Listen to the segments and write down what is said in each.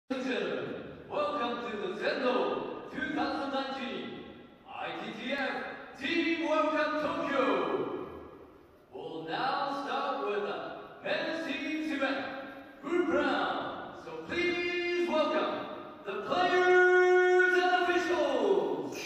Welcome to the Zendo 2019 ITTF Team World Cup Tokyo. We'll now start with the men's team's event, group round. So please welcome the players and officials.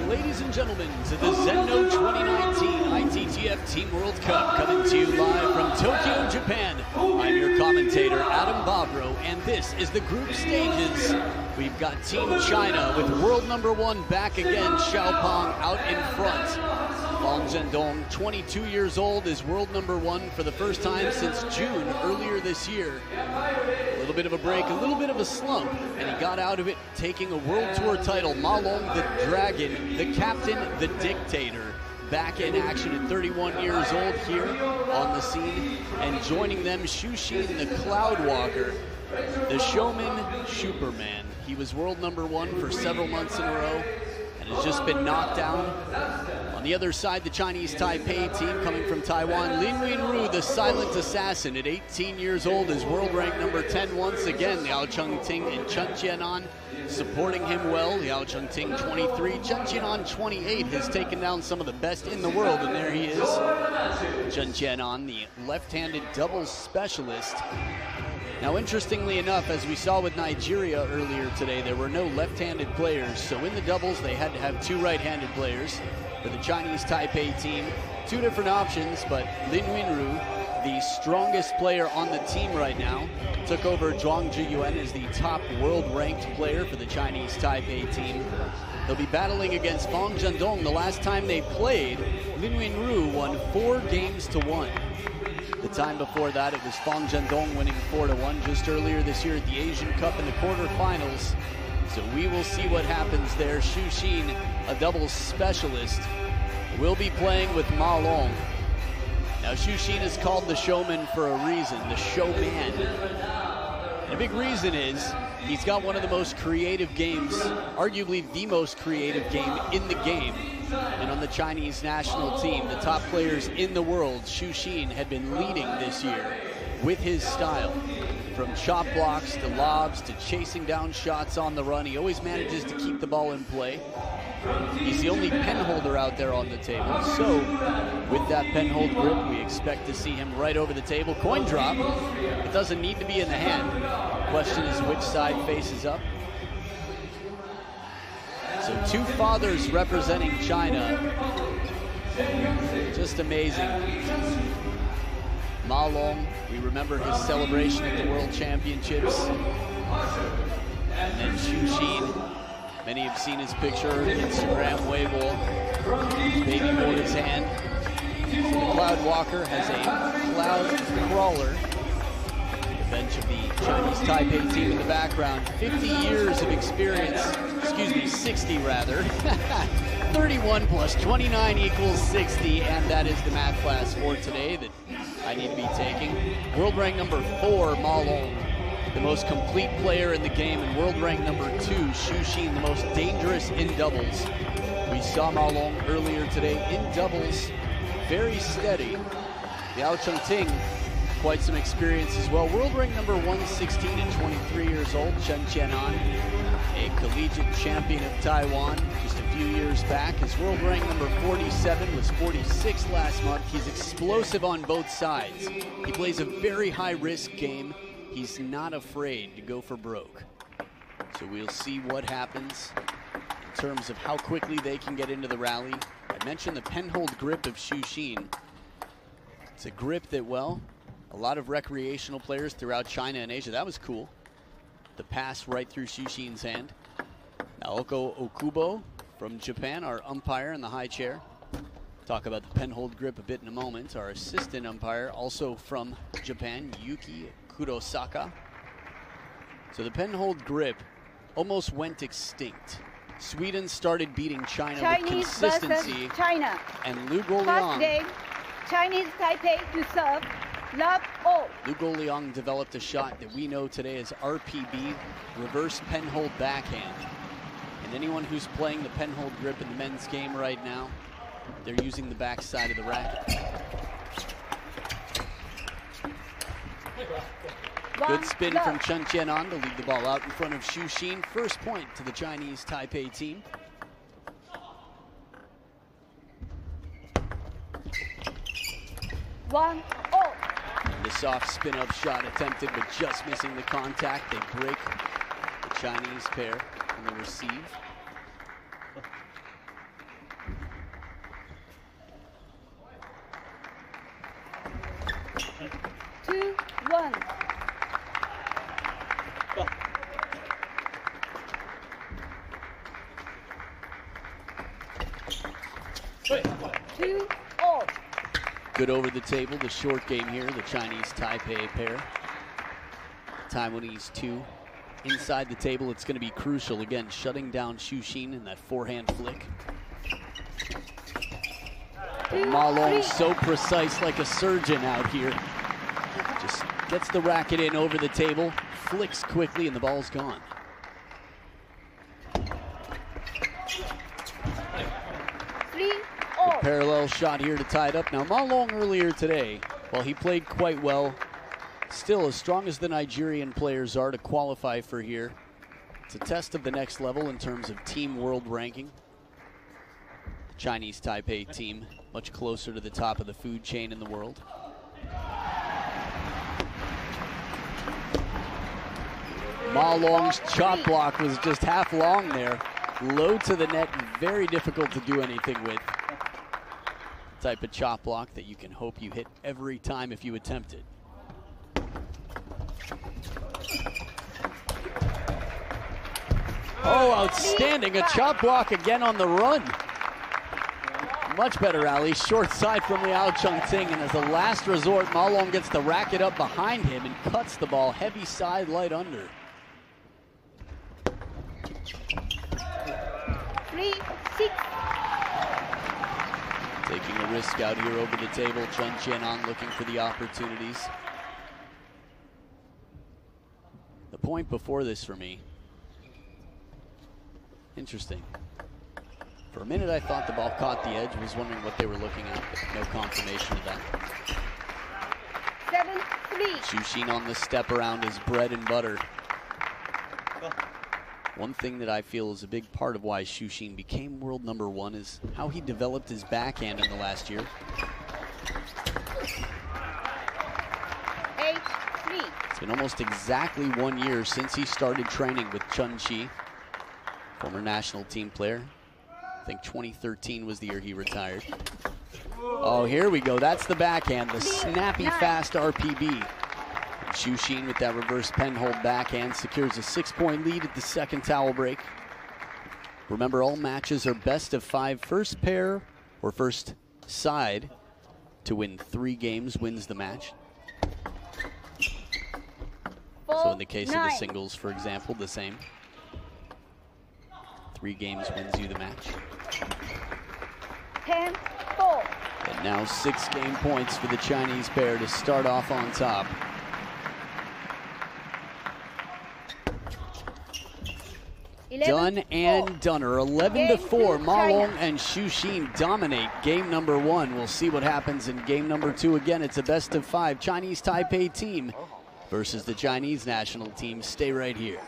Ladies and gentlemen, to the Zendo 2019 ITTF Team World Cup, coming to you live from Tokyo, Japan. I'm your commentator, Adam Bobrow, and this is the group stages. We've got Team China with world number 1 back again, Xiaopeng out in front. Fang Zhendong, 22 years old, is world number 1 for the first time since June earlier this year. A little bit of a break, a little bit of a slump, and he got out of it taking a World Tour title. Ma Long, the Dragon, the captain, the dictator, back in action at 31 years old here on the scene. And joining them, Xu Xin, the Cloud Walker, the showman, Superman. He was world number 1 for several months in a row and has just been knocked down. On the other side, the Chinese Taipei team coming from Taiwan. Lin Wenru, the silent assassin, at 18 years old, is world ranked number 10 once again. Liao Cheng-ting and Chien-an supporting him well. Liao Cheng-ting 23, Chien-an 28, has taken down some of the best in the world, and there he is. Chien-an, the left-handed doubles specialist. Now, interestingly enough, as we saw with Nigeria earlier today, there were no left-handed players, so in the doubles they had to have 2 right-handed players. For the Chinese Taipei team, 2 different options, but Lin Wenru, the strongest player on the team right now, took over Zhuang Zhiyuan as the top world-ranked player for the Chinese Taipei team. They'll be battling against Fang Zhendong. The last time they played, Lin Wenru won 4 games to 1. The time before that, it was Fang Zhendong winning 4-1 just earlier this year at the Asian Cup in the quarterfinals. So we will see what happens there. Xu Xin, a doubles specialist, will be playing with Ma Long. Now, Xu Xin is called the showman for a reason, the showman. And a big reason is he's got one of the most creative games, arguably the most creative game in the game. And on the Chinese national team, the top players in the world, Xu Xin had been leading this year with his style. From chop blocks to lobs to chasing down shots on the run, he always manages to keep the ball in play. He's the only pen holder out there on the table. So with that pen hold grip, we expect to see him right over the table. Coin drop. It doesn't need to be in the hand. Question is which side faces up. So 2 fathers representing China. Just amazing. Ma Long, we remember his celebration at the World Championships. And then Xu Xin, many have seen his picture, Instagram, Weibo, baby hold his hand. So the Cloud Walker has a cloud crawler. The bench of the Chinese Taipei team in the background. 50 years of experience, excuse me, 60 rather. 31 plus 29 equals 60, and that is the math class for today that I need to be taking. World rank number 4, Ma Long, the most complete player in the game, and world rank number 2, Xu Xin, the most dangerous in doubles. We saw Ma Long earlier today in doubles. Very steady. Liao Cheng-ting, quite some experience as well. World rank number 116 at 23 years old. Chien-an, a collegiate champion of Taiwan just a few years back. His world rank number 47 was 46 last month. He's explosive on both sides. He plays a very high-risk game. He's not afraid to go for broke. So we'll see what happens in terms of how quickly they can get into the rally. I mentioned the penhold grip of Xu Xin. It's a grip that, well, a lot of recreational players throughout China and Asia, that was cool. The pass right through Xu Xin's hand. Naoko Okubo from Japan, our umpire in the high chair. Talk about the penhold grip a bit in a moment. Our assistant umpire, also from Japan, Yuki Kurosaka. So the penhold grip almost went extinct. Sweden started beating China with consistency. China. And Liu First Guoliang, game, Chinese Taipei to serve, love all. Liu Guoliang developed a shot that we know today as RPB, reverse penhold backhand. And anyone who's playing the penhold grip in the men's game right now, they're using the back side of the racket. Good spin from Chien-an to lead the ball out in front of Xu Xin. First point to the Chinese Taipei team. One all. The soft spin-up shot attempted, but just missing the contact. They break the Chinese pair on the receive. Two, one. Two all. Good over the table, the short game here, the Chinese Taipei pair. Taiwanese two. Inside the table, it's going to be crucial. Again, shutting down Xu Xin in that forehand flick. Ma Long so precise, like a surgeon out here. Just gets the racket in over the table, flicks quickly, and the ball's gone. The parallel shot here to tie it up. Now, Ma Long earlier today, while he played quite well, still as strong as the Nigerian players are to qualify for here, it's a test of the next level in terms of team world ranking. The Chinese Taipei team, much closer to the top of the food chain in the world. Ma Long's chop block was just half long there. Low to the net, very difficult to do anything with. Type of chop block that you can hope you hit every time if you attempt it. Oh, outstanding. A chop block again on the run. Much better rally. Short side from Liao Cheng-ting, and as a last resort, Ma Long gets the racket up behind him and cuts the ball. Heavy side, light under. 3-6. Taking a risk out here over the table. Chien-an looking for the opportunities. The point before this for me, interesting. For a minute I thought the ball caught the edge, was wondering what they were looking at, but no confirmation of that. 7-3. Xu Xin on the step around is bread and butter. One thing that I feel is a big part of why Xu Xin became world number one is how he developed his backhand in the last year. 8-3. It's been almost exactly 1 year since he started training with Chun Chi, former national team player. I think 2013 was the year he retired. Oh, here we go. That's the backhand, the snappy, fast RPB. Xu Xin with that reverse penhold backhand secures a 6-point lead at the second towel break. Remember, all matches are best of 5. First pair or first side to win 3 games wins the match. So in the case of the singles, for example, the same. 3 games wins you the match. 10-4. And now 6 game points for the Chinese pair to start off on top. 11. done and doner. 11-4, Ma Long and Xu Xin dominate game number 1. We'll see what happens in game number 2. Again, it's a best of 5 Chinese Taipei team versus the Chinese national team. Stay right here.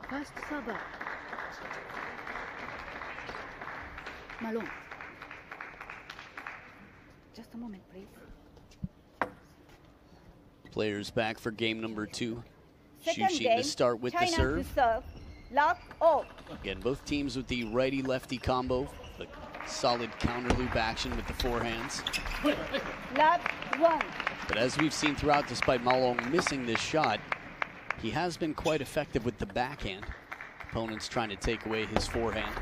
First server. Ma Long. Just a moment, please. Players back for game number 2. Second Xu Xin game, to start with China the serve. to serve. Lock off. Again, both teams with the righty-lefty combo. The solid counter loop action with the forehands. Lock 1. But as we've seen throughout, despite Ma Long missing this shot, he has been quite effective with the backhand. Opponents trying to take away his forehand.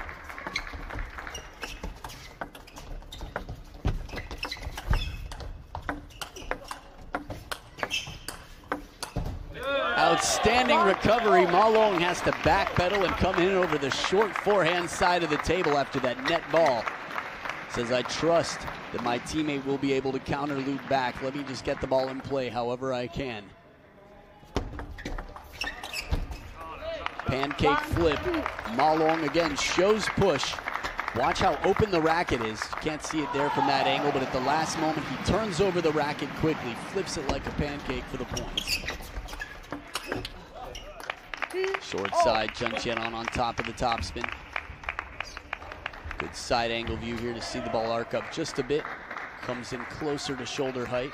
Outstanding recovery. Ma Long has to backpedal and come in over the short forehand side of the table after that net ball. Says, I trust that my teammate will be able to counter loop back. Let me just get the ball in play however I can. Pancake flip. Ma Long again shows push. Watch how open the racket is. You can't see it there from that angle, but at the last moment he turns over the racket quickly, flips it like a pancake for the points. Short side, Chien-an on top of the topspin. Good side angle view here to see the ball arc up just a bit. Comes in closer to shoulder height.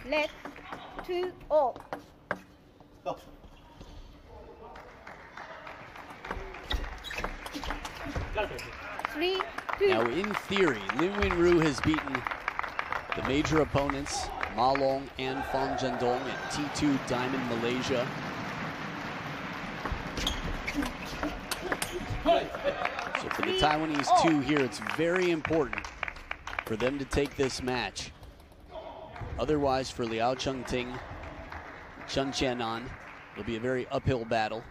Left 2-0. 3-2. Now, in theory, Lin Wenru has beaten the major opponents, Ma Long and Fang Zhendong at T2 Diamond Malaysia. So for the Taiwanese two here, it's very important for them to take this match. Otherwise, for Liao, Cheng-ting, Chien-an, it'll be a very uphill battle.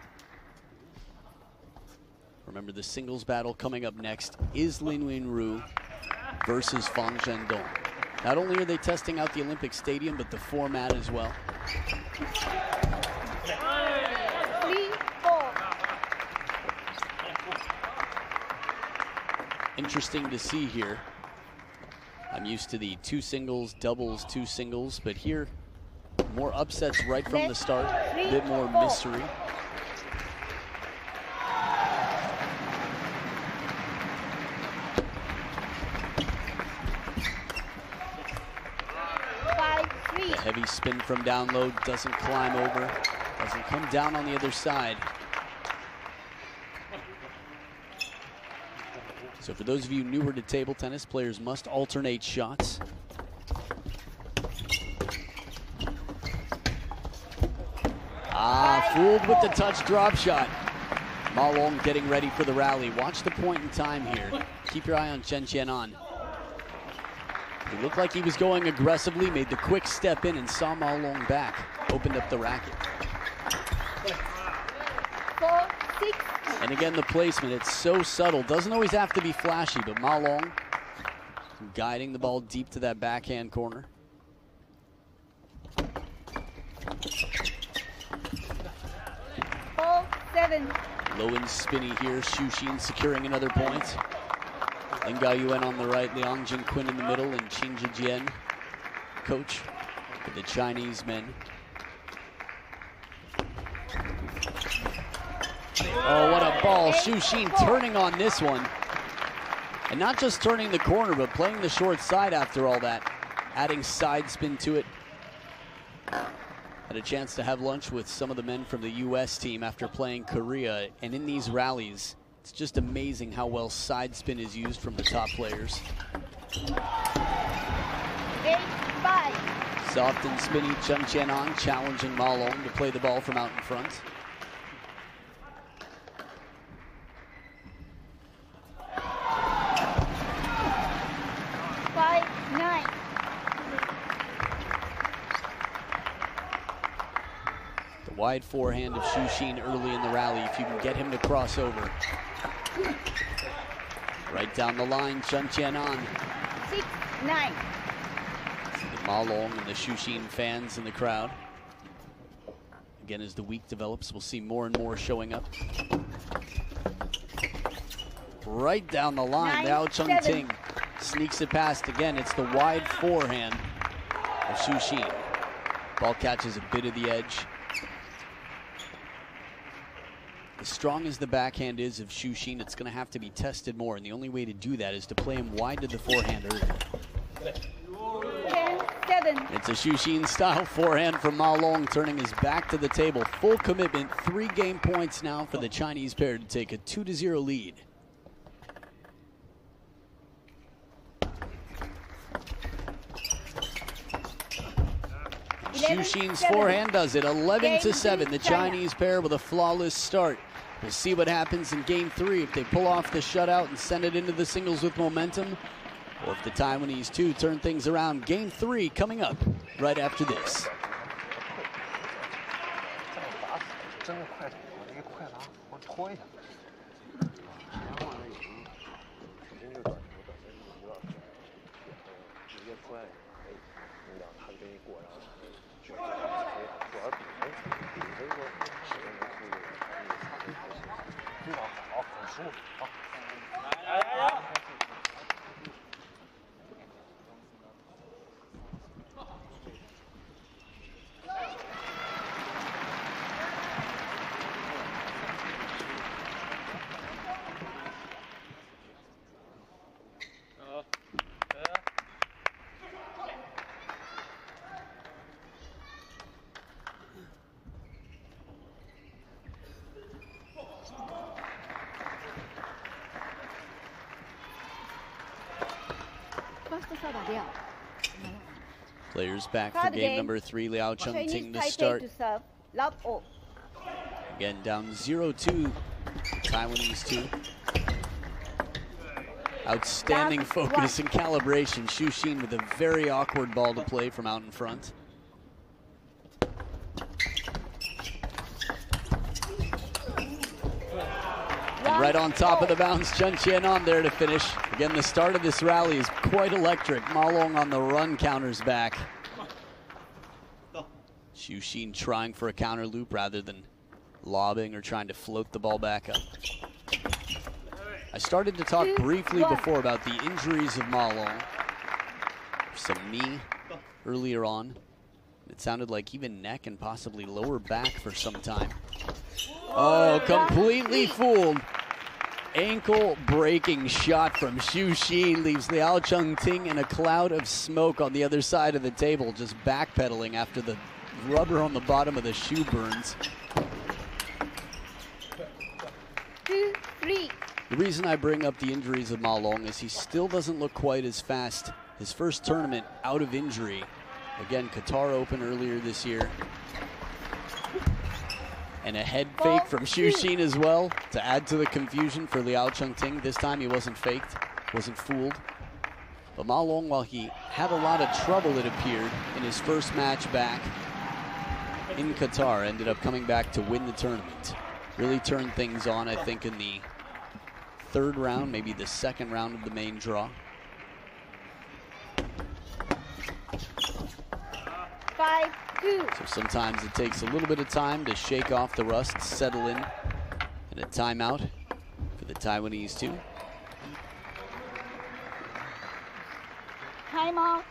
Remember, the singles battle coming up next is Lin Wenru versus Fang Zhendong. Not only are they testing out the Olympic Stadium, but the format as well. 3-4. Interesting to see here. I'm used to the 2 singles, doubles, 2 singles, but here, more upsets right from the start, a bit more mystery. The heavy spin from down low, doesn't climb over, doesn't come down on the other side. So for those of you newer to table tennis, players must alternate shots. Fooled with the touch drop shot. Ma Long getting ready for the rally. Watch the point in time here. Keep your eye on Chien-an. He looked like he was going aggressively, made the quick step in and saw Ma Long back. Opened up the racket. 4-6. And again, the placement, it's so subtle. Doesn't always have to be flashy, but Ma Long guiding the ball deep to that backhand corner. 4-7. Low and spinny here. Xu Xin securing another point. Lin Gaoyuan on the right, Liang Jingquin in the middle, and Qin Zhijian, coach for the Chinese men. Oh, what a ball. Xu Xin turning on this one. And not just turning the corner, but playing the short side after all that. Adding side spin to it. Had a chance to have lunch with some of the men from the U.S. team after playing Korea, and in these rallies, it's just amazing how well side spin is used from the top players. 8-5. Soft and spinny Chien-an challenging Ma Long to play the ball from out in front. Wide forehand of Xu early in the rally, if you can get him to cross over. Right down the line, Chien-an. 6-9. The Ma Long and the Xu fans in the crowd. Again, as the week develops, we'll see more and more showing up. Right down the line, Liao Cheng-ting sneaks it past again. It's the wide forehand of Xu. Ball catches a bit of the edge. As strong as the backhand is of Xu, it's going to have to be tested more, and the only way to do that is to play him wide to the forehand early. 10-7. It's a Xu style forehand from Ma Long, turning his back to the table. Full commitment, 3 game points now for the Chinese pair to take a 2-0 lead. Xu forehand does it, 11-7. The Chinese pair with a flawless start. We'll see what happens in game 3 if they pull off the shutout and send it into the singles with momentum, or if the Taiwanese two turn things around. Game 3 coming up right after this. Players back for game number 3. Liao Cheng-ting to start. Again, down 0-2. Taiwanese two. Outstanding focus and calibration. Xu with a very awkward ball to play from out in front. And right on top of the bounce, Chien-an there to finish. Again, the start of this rally is quite electric. Ma Long on the run counters back. Xu trying for a counter loop rather than lobbing or trying to float the ball back up. I started to talk briefly before about the injuries of Ma Long. Some knee earlier on. It sounded like even neck and possibly lower back for some time. Oh, completely fooled. Ankle breaking shot from Xu leaves Liao Cheng-ting in a cloud of smoke on the other side of the table, just backpedaling after the rubber on the bottom of the shoe burns. 2-3. The reason I bring up the injuries of Ma Long is he still doesn't look quite as fast. His first tournament out of injury. Again, Qatar Open earlier this year. And a head fake from Xu as well to add to the confusion for Liao Cheng-ting. This time he wasn't faked, wasn't fooled. But Ma Long, while he had a lot of trouble, it appeared, in his first match back in Qatar, ended up coming back to win the tournament. Really turned things on, I think, in the 3rd round, maybe the 2nd round of the main draw. 5-2. So sometimes it takes a little bit of time to shake off the rust, settle in, and a timeout for the Taiwanese two. Timeout.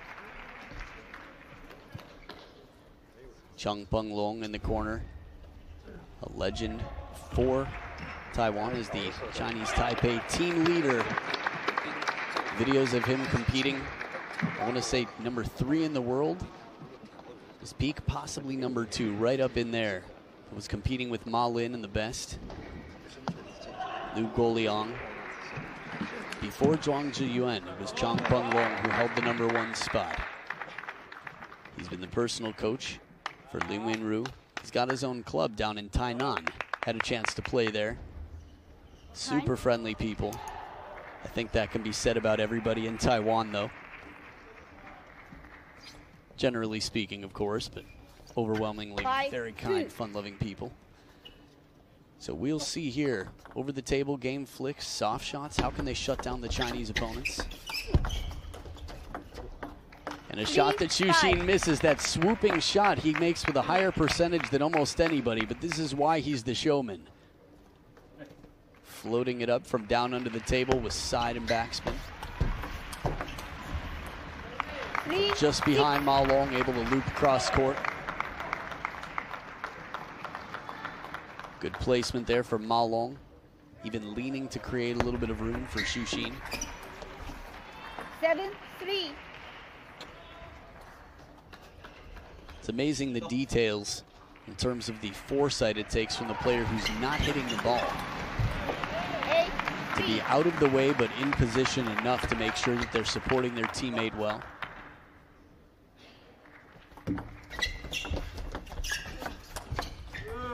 Chung Peng-long in the corner, a legend for Taiwan, is the Chinese Taipei team leader. Videos of him competing, I want to say number 3 in the world His peak possibly number 2, right up in there. He was competing with Ma Lin in the best. Liu Guoliang. Before Zhuang Zhiyuan, it was Chang Peng-long who held the number 1 spot. He's been the personal coach for Lin Wenru. He's got his own club down in Tainan. Had a chance to play there. Super friendly people. I think that can be said about everybody in Taiwan, though. Generally speaking, of course, but overwhelmingly very kind, fun-loving people. So we'll see here. Over the table, game flicks, soft shots. How can they shut down the Chinese opponents? And a shot that Xu Xin misses, that swooping shot he makes with a higher percentage than almost anybody, but this is why he's the showman. Floating it up from down under the table with side and backspin. Just behind Ma Long, able to loop across court. Good placement there for Ma Long. Even leaning to create a little bit of room for Xu Xin. 7-3. It's amazing the details in terms of the foresight it takes from the player who's not hitting the ball. To be out of the way but in position enough to make sure that they're supporting their teammate well.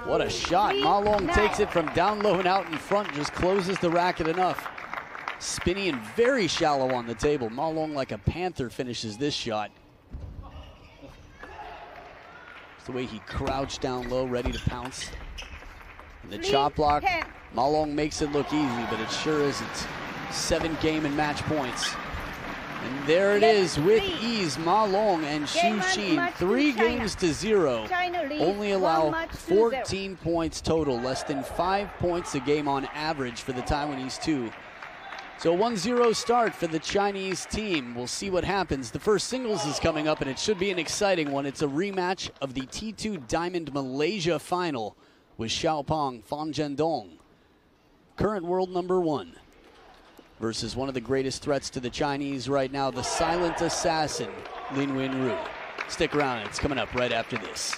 What a shot. Ma Long takes it from down low and out in front, just closes the racket enough. Spinny and very shallow on the table. Ma Long, like a panther, finishes this shot. It's the way he crouched down low, ready to pounce. And the chop block, Ma Long makes it look easy, but it sure isn't. 7 game and match points. And there it is with ease. Ma Long and Xu Xin, 3 games to 0. Only allow 14 points total, less than 5 points a game on average for the Taiwanese 2. So 1-0 start for the Chinese team. We'll see what happens. The first singles is coming up, and it should be an exciting one. It's a rematch of the T2 Diamond Malaysia final with Xiaopeng Fan Zhendong, current world number 1. Versus one of the greatest threats to the Chinese right now, the silent assassin, Lin Wenru. Stick around, it's coming up right after this.